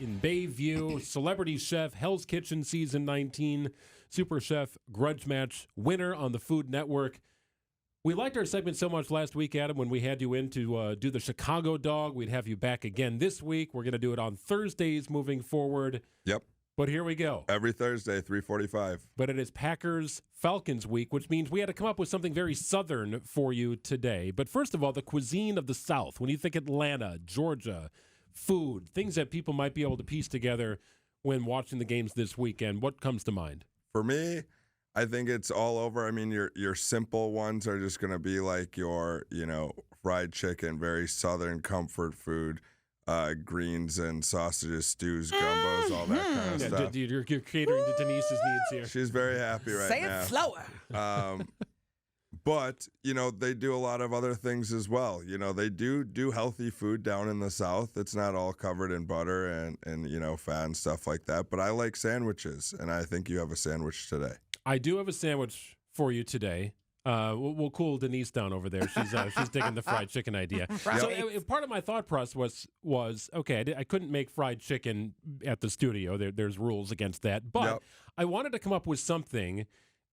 in Bayview, Celebrity Chef, Hell's Kitchen Season 19, Super Chef Grudge Match winner on the Food Network. We liked our segment so much last week, Adam, when we had you in to do the Chicago dog. We'd have you back again this week. We're going to do it on Thursdays moving forward. Yep. But here we go. Every Thursday, 3:45. But it is Packers-Falcons week, which means we had to come up with something very Southern for you today. But first of all, the cuisine of the South. When you think Atlanta, Georgia, food, things that people might be able to piece together when watching the games this weekend, what comes to mind? For me, I think it's all over. I mean, your simple ones are just going to be like your, fried chicken, very Southern comfort food. Greens and sausages, stews, gumbos, all that kind of stuff. You're catering to Denise's needs here. She's very happy right now. Say it slower. But, they do a lot of other things as well. They do healthy food down in the South. It's not all covered in butter and fat and stuff like that. But I like sandwiches, and I think you have a sandwich today. I do have a sandwich for you today. We'll cool Denise down over there. She's digging the fried chicken idea. Right. So part of my thought process was okay. I couldn't make fried chicken at the studio. There's rules against that. But Yep. I wanted to come up with something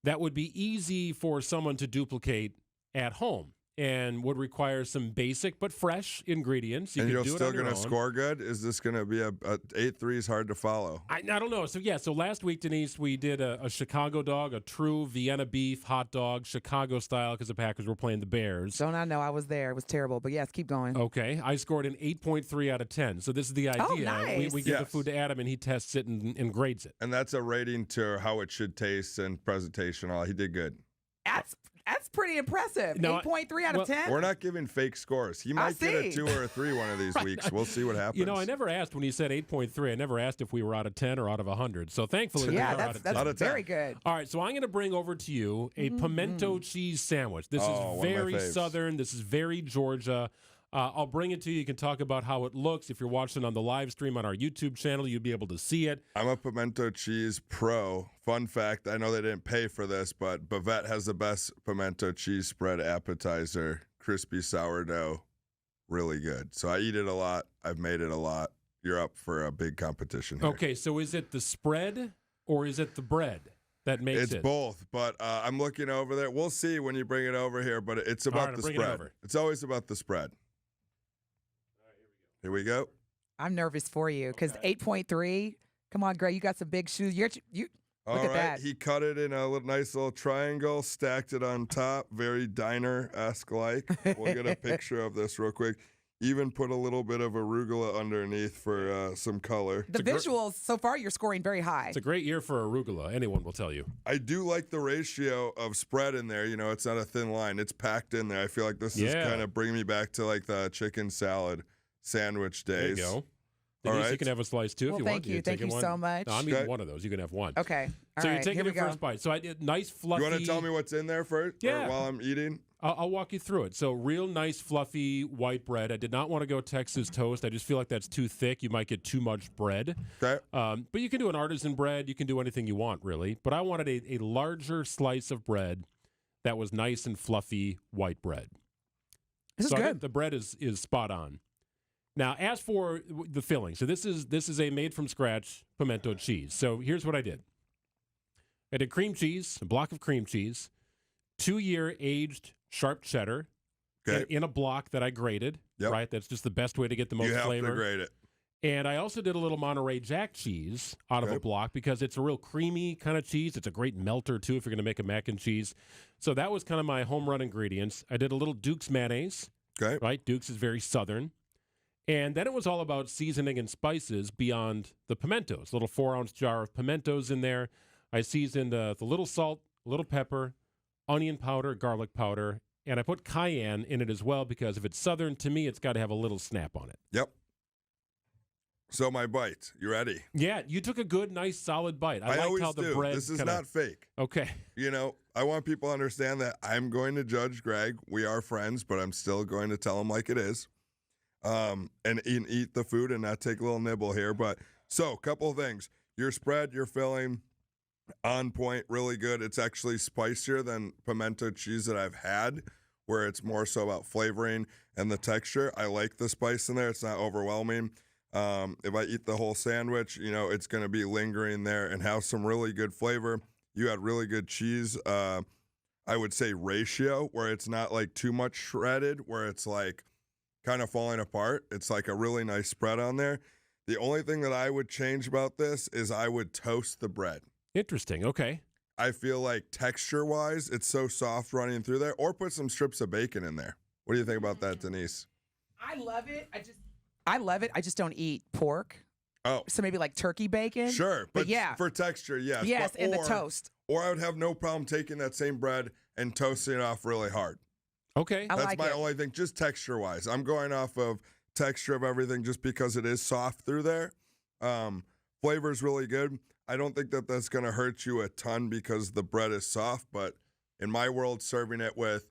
that would be easy for someone to duplicate at home and would require some basic but fresh ingredients. And you're still going to score good? Is this going to be a 8-3 is hard to follow? I don't know. So last week, Denise, we did a Chicago dog, a true Vienna beef hot dog, Chicago style, because the Packers were playing the Bears. Don't I know? I was there. It was terrible. But yes, keep going. Okay. I scored an 8.3 out of 10. So this is the idea. Oh, nice. We give the food to Adam, and he tests it and grades it. And that's a rating to how it should taste and presentation. All he did good. That's pretty impressive. No, 8.3 out of 10. We're not giving fake scores. He might get a 2 or a 3 one of these weeks. We'll see what happens. I never asked when he said 8.3. I never asked if we were out of 10 or out of 100. So thankfully, we are out of 10. That's very good. All right, so I'm going to bring over to you a pimento cheese sandwich. This is very Southern. This is very Georgia. I'll bring it to you. You can talk about how it looks. If you're watching on the live stream on our YouTube channel, you'll be able to see it. I'm a pimento cheese pro. Fun fact, I know they didn't pay for this, but Bavette has the best pimento cheese spread appetizer. Crispy sourdough. Really good. So I eat it a lot. I've made it a lot. You're up for a big competition here. Okay, so is it the spread or is it the bread that makes it? It's both, but I'm looking over there. We'll see when you bring it over here, but it's about the spread. It's always about the spread. Here we go. I'm nervous for you because 8.3. Come on, Greg. You got some big shoes. Look at that. He cut it in a nice little triangle, stacked it on top, very diner-esque like. We'll get a picture of this real quick. Even put a little bit of arugula underneath for some color. The visuals, so far, you're scoring very high. It's a great year for arugula. Anyone will tell you. I do like the ratio of spread in there. It's not a thin line. It's packed in there. I feel like this is kind of bringing me back to like the chicken salad sandwich days. There you go. All Denise, right. you can have a slice too if you want. Thank you so much. No, I'm eating one of those. You can have one. Okay. All so right. you're taking your first bite. So I did nice fluffy. You want to tell me what's in there first? Yeah. Or while I'm eating? I'll walk you through it. So real nice fluffy white bread. I did not want to go Texas toast. I just feel like that's too thick. You might get too much bread. Okay. But you can do an artisan bread. You can do anything you want, really. But I wanted a larger slice of bread that was nice and fluffy white bread. This is good. The bread is spot on. Now, as for the filling, so this is a made-from-scratch pimento cheese. So here's what I did. I did cream cheese, a block of cream cheese, 2-year aged sharp cheddar in a block that I grated, right? That's just the best way to get the most flavor. You have to grate it. And I also did a little Monterey Jack cheese out of a block because it's a real creamy kind of cheese. It's a great melter, too, if you're going to make a mac and cheese. So that was kind of my home run ingredients. I did a little Duke's mayonnaise, right? Duke's is very Southern. And then it was all about seasoning and spices beyond the pimentos. A little 4-ounce jar of pimentos in there. I seasoned the little salt, little pepper, onion powder, garlic powder, and I put cayenne in it as well because if it's Southern, to me, it's got to have a little snap on it. Yep. So my bite. You ready? Yeah, you took a good, nice, solid bite. I liked always how the do. bread This is not fake. Okay. I want people to understand that I'm going to judge Greg. We are friends, but I'm still going to tell him like it is. And eat the food and not take a little nibble here. But so, couple things. Your spread, your filling, on point, really good. It's actually spicier than pimento cheese that I've had, where it's more so about flavoring and the texture. I like the spice in there. It's not overwhelming. If I eat the whole sandwich, it's going to be lingering there and have some really good flavor. You had really good cheese, I would say ratio, where it's not like too much shredded, where it's like kind of falling apart. It's like a really nice spread on there. The only thing that I would change about this is I would toast the bread. Interesting. Okay. I feel like texture-wise, it's so soft running through there, or put some strips of bacon in there. What do you think about that, Denise? I love it. I love it. I just don't eat pork. Oh. So maybe like turkey bacon. Sure. But yeah. For texture, yes. Yes, and the toast. Or I would have no problem taking that same bread and toasting it off really hard. Okay. That's my only thing, just texture-wise. I'm going off of texture of everything just because it is soft through there. Flavor is really good. I don't think that that's going to hurt you a ton because the bread is soft, but in my world, serving it with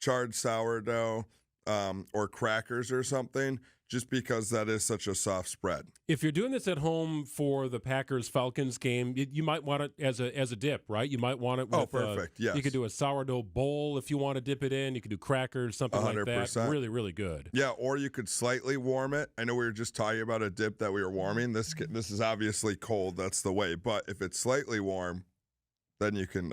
charred sourdough or crackers or something, just because that is such a soft spread. If you're doing this at home for the Packers-Falcons game, you might want it as a dip, right? You might want it with, perfect, yes. You could do a sourdough bowl if you want to dip it in. You could do crackers, something 100%. like that. Really, really good. Yeah, or you could slightly warm it. I know we were just talking about a dip that we were warming. This is obviously cold. That's the way. But if it's slightly warm, then you can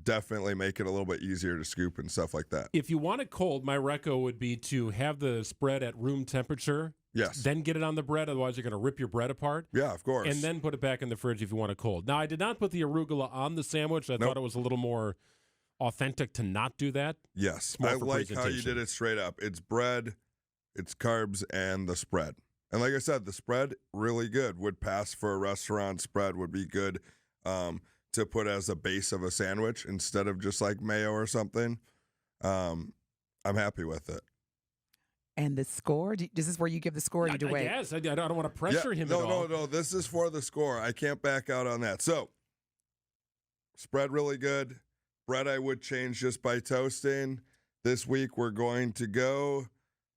definitely make it a little bit easier to scoop and stuff like that. If you want it cold, my reco would be to have the spread at room temperature. Yes. Then get it on the bread. Otherwise, you're going to rip your bread apart. Yeah, of course. And then put it back in the fridge if you want it cold. Now, I did not put the arugula on the sandwich. I thought it was a little more authentic to not do that. Yes. I like how you did it straight up. It's bread, it's carbs, and the spread. And like I said, the spread, really good. Would pass for a restaurant spread, would be good to put as a base of a sandwich instead of just like mayo or something. I'm happy with it. And the score? This is where you give the score? You do wait? Yes, I don't want to pressure him at all. No. This is for the score. I can't back out on that. So, spread really good. Bread I would change just by toasting. This week we're going to go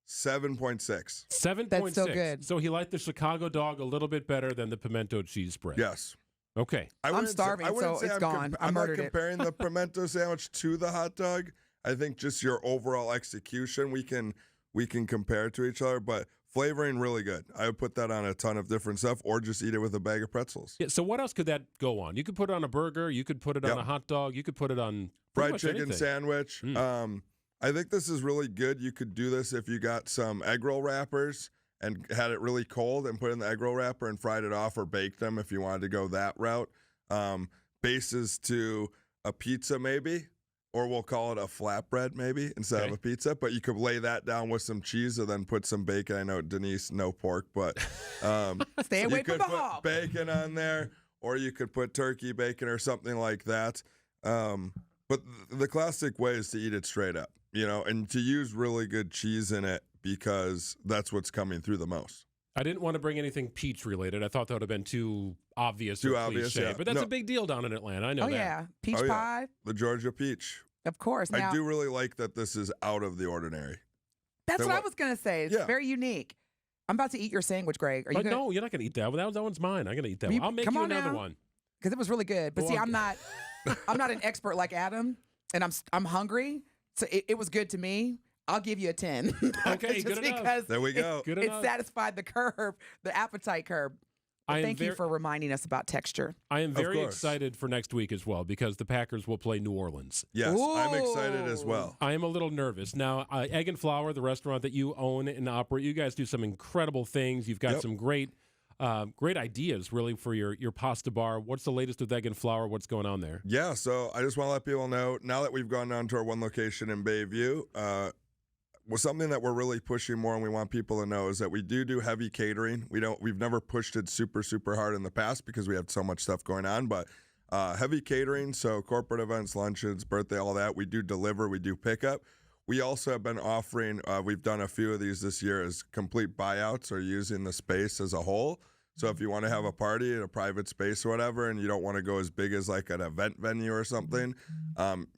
7.6. 7.6. That's so good. So he liked the Chicago dog a little bit better than the pimento cheese spread. Yes. Okay. I'm starving, so it's gone. I'm not murdered comparing the pimento sandwich to the hot dog. I think just your overall execution, we can compare to each other, but flavoring really good. I would put that on a ton of different stuff, or just eat it with a bag of pretzels. Yeah. So what else could that go on? You could put it on a burger. You could put it on a hot dog. You could put it on fried chicken anything. sandwich. I think this is really good. You could do this if you got some egg roll wrappers and had it really cold and put it in the egg roll wrapper and fried it off, or baked them if you wanted to go that route. Bases to a pizza maybe, or we'll call it a flatbread maybe instead of a pizza. But you could lay that down with some cheese and then put some bacon. I know, Denise, no pork, but stay away from the hog. Bacon on there, or you could put turkey bacon or something like that. But the classic way is to eat it straight up, and to use really good cheese in it, because that's what's coming through the most. I didn't want to bring anything peach related. I thought that would have been too obvious or cliche. Yeah. But that's a big deal down in Atlanta. I know that. Yeah. Peach pie. The Georgia peach. Of course. Now, I do really like that this is out of the ordinary. That's what I was going to say. It's very unique. I'm about to eat your sandwich, Greg. No, you're not going to eat that one. That one's mine. I'm going to eat that one. I'll make you another one. Because it was really good. But see, I'm not an expert like Adam, and I'm hungry. So it was good to me. I'll give you a 10. Okay, just good enough. because there we go. It satisfied the curve, the appetite curve. Thank you for reminding us about texture. I am very excited for next week as well, because the Packers will play New Orleans. Yes, I'm excited as well. I am a little nervous. Now, Egg and Flour, the restaurant that you own and operate, you guys do some incredible things. You've got some great ideas, really, for your pasta bar. What's the latest with Egg and Flour? What's going on there? Yeah, so I just want to let people know, now that we've gone down to our one location in Bayview, something that we're really pushing more and we want people to know is that we do heavy catering. We've never pushed it super, super hard in the past because we have so much stuff going on, but heavy catering, so corporate events, luncheons, birthday, all that. We do deliver, we do pickup. We also have been offering, we've done a few of these this year, as complete buyouts or using the space as a whole. So if you want to have a party in a private space or whatever, and you don't want to go as big as like an event venue or something,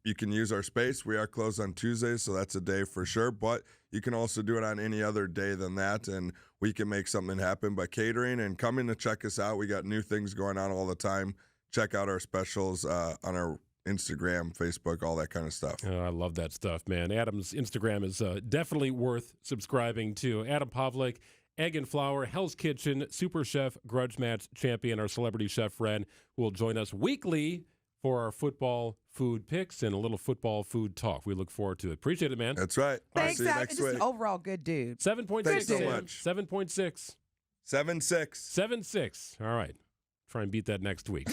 you can use our space. We are closed on Tuesdays, so that's a day for sure. But you can also do it on any other day than that, and we can make something happen. But catering and coming to check us out, we got new things going on all the time. Check out our specials on our Instagram, Facebook, all that kind of stuff. Oh, I love that stuff, man. Adam's Instagram is definitely worth subscribing to. Adam Pawlak, Egg and Flour, Hell's Kitchen, Super Chef, Grudge Match champion, our celebrity chef friend, who will join us weekly for our football food picks and a little football food talk. We look forward to it. Appreciate it, man. That's right. Thanks, See you Adam. next Just an week. overall good dude. 7.6. Thanks so Sam. much. 7.6. 7-6. 7-6. All right. Try and beat that next week.